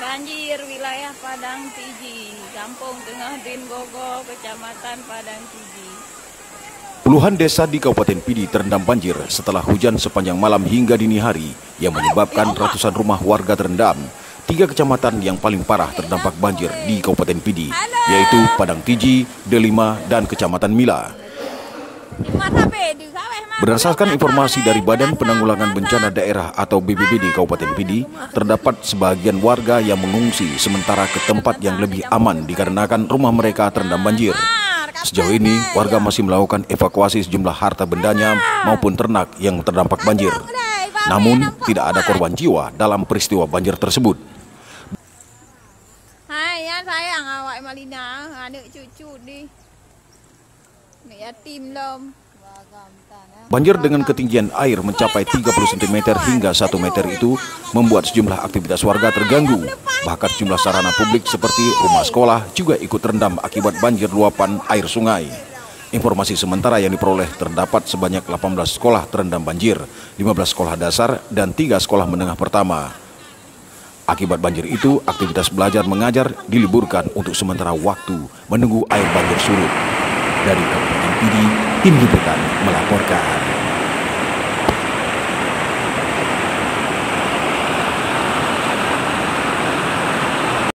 Banjir wilayah Padang Tiji, Kampung Tengah Dingogo, Kecamatan Padang Tiji. Puluhan desa di Kabupaten Pidi terendam banjir setelah hujan sepanjang malam hingga dini hari yang menyebabkan ratusan rumah warga terendam. 3 kecamatan yang paling parah terdampak banjir di Kabupaten Pidi, yaitu Padang Tiji, Delima, dan Kecamatan Mila. Berdasarkan informasi dari Badan Penanggulangan Bencana Daerah atau BPBD Kabupaten Pidi, terdapat sebagian warga yang mengungsi sementara ke tempat yang lebih aman dikarenakan rumah mereka terendam banjir. Sejauh ini, warga masih melakukan evakuasi sejumlah harta bendanya maupun ternak yang terdampak banjir. Namun, tidak ada korban jiwa dalam peristiwa banjir tersebut. Hai, ya sayang awak Malina, anak cucu di yatim lom. Banjir dengan ketinggian air mencapai 30 cm hingga 1 meter itu membuat sejumlah aktivitas warga terganggu. Bahkan sejumlah sarana publik seperti rumah sekolah juga ikut terendam akibat banjir luapan air sungai. Informasi sementara yang diperoleh terdapat sebanyak 18 sekolah terendam banjir, 15 sekolah dasar dan 3 sekolah menengah pertama. Akibat banjir itu, aktivitas belajar mengajar diliburkan untuk sementara waktu menunggu air banjir surut. Dari Kabupaten Pidi, Tim Liputan melaporkan.